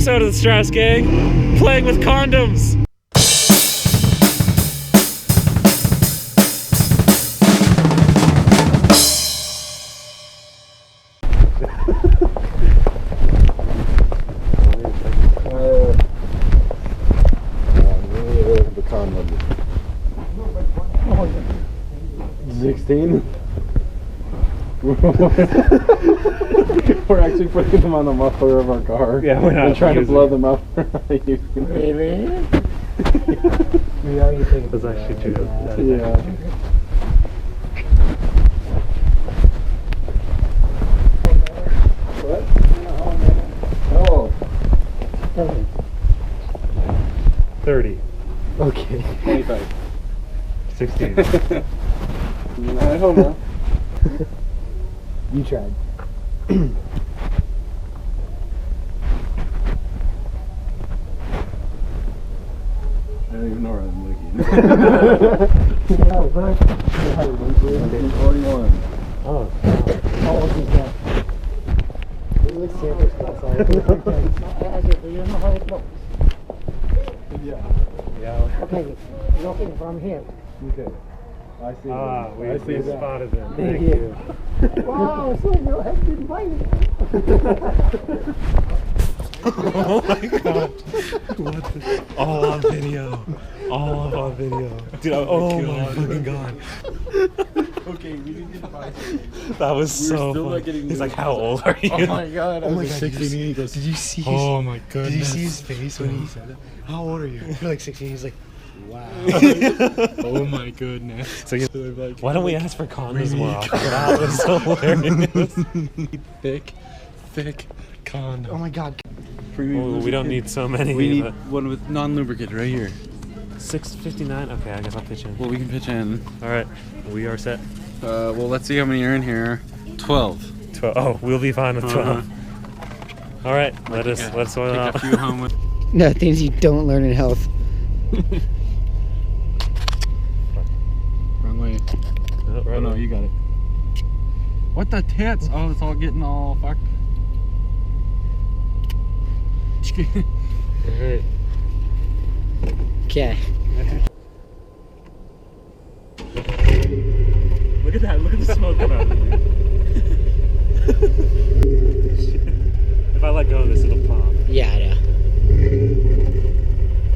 episode of the Straussgang, playing with condoms. The condom. 16. We're actually putting them on the muffler of our car. Yeah, we're not trying to blow them up. Really? Yeah, you think That's actually true. Yeah. What? Oh. 30. Okay. 25. 16. I don't know. You tried. I don't even know where I'm looking. 41. Oh. How old is that? It looks Santa Claus. You know how it looks. Yeah. Okay, looking from here. Okay. I see. We I see that. spotted them. Thank you. Wow, so you have been invited. Oh my god. What the? All on video. All on video. Dude, oh my fucking god. Okay, we need to buy something. That was so still funny. not getting He's like, news. how old are you? Oh my god. Oh my like god, 16 and he goes, Did you see his, Oh my goodness. Did you see his face when he said that? How old are you? You're like 16. He's like, wow. Oh my goodness. So you, Like, why don't we ask for condoms more often? That was so hilarious. thick condom. Oh my god. Oh, we don't need so many. We need but one with non-lubricant right here. 6:59. Okay, I guess I'll pitch in. Well, we can pitch in. All right, we are set. Well, let's see how many are in here. 12. 12. Oh, we'll be fine with 12. All right, let's oil Take out. a few home with. No, things you don't learn in health. Wrong way. Oh no, you got it. What the tits? Oh, it's all getting all fucked. Alright. Okay. Look at that. Look at the smoke come out. If I let go of this, it'll pop. Yeah, I know.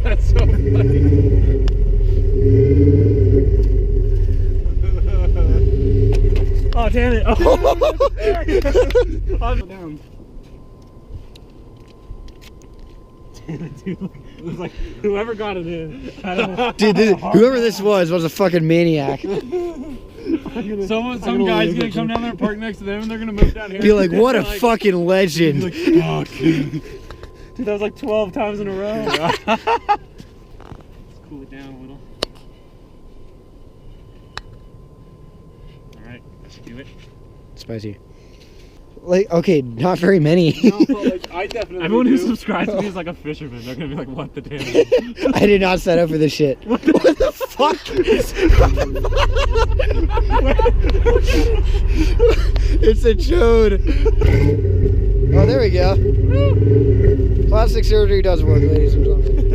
That's so funny. Oh, damn it. Oh. I'm down. Damn it, dude. It was like, whoever got it in. I don't know. Dude, whoever this was a fucking maniac. Some guy's gonna come down there and park next to them and they're gonna move down here. Be like, what a fucking legend. Like, fuck. Dude, that was like 12 times in a row. Let's cool it down a little. Alright, let's do it. Spicy. Like, okay, not very many. No, like, I definitely Everyone who do. subscribes to me is like a fisherman. They're gonna be like, what the damn? I did not set up for this shit. What the fuck? It's a chode. Oh, there we go. Plastic surgery does work, ladies and gentlemen.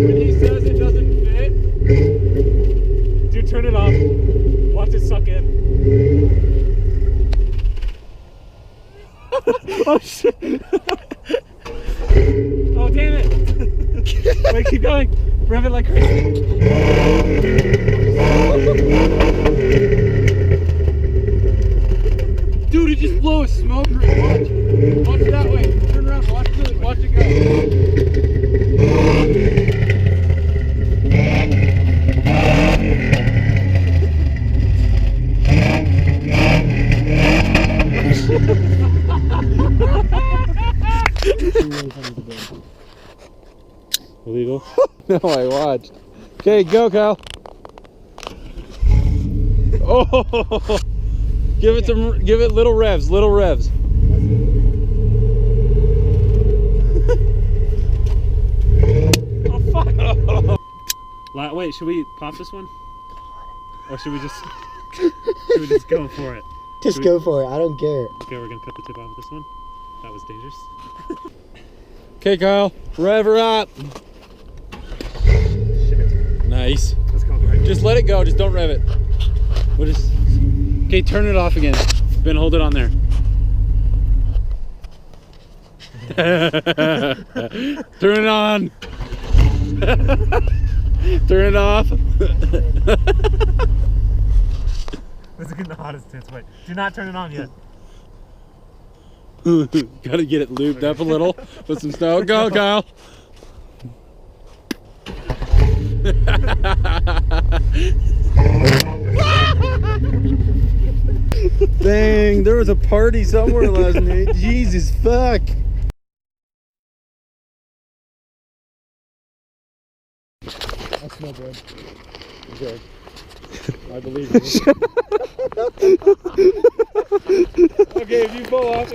When he says it doesn't fit, dude, turn it off. Watch it suck in. Oh shit! Oh damn it! Wait, keep going. Rev it like crazy. Dude, it just blew a smoke ring. Watch. Watch it that way. Turn around. Watch it go. Illegal? No, I watched. Okay, go, Kyle. Oh, give it little revs, Oh fuck! Wait, should we pop this one? Or should we just go for it? Just go for it. I don't care. Okay, we're gonna cut the tip off of this one. That was dangerous. Okay, Kyle. Rev her up. Nice. Let's go. Right. Just let it go. Just don't rev it. We'll just. Okay, turn it off again. Ben, hold it on there. Turn it on. Turn it off. Let's get the hottest tits. Wait, do not turn it on yet. Gotta get it lubed up a little. Put some snow. Go, Kyle. Dang, there was a party somewhere last night. Jesus fuck. That's no good. Okay. I believe you. Okay, if you pull off.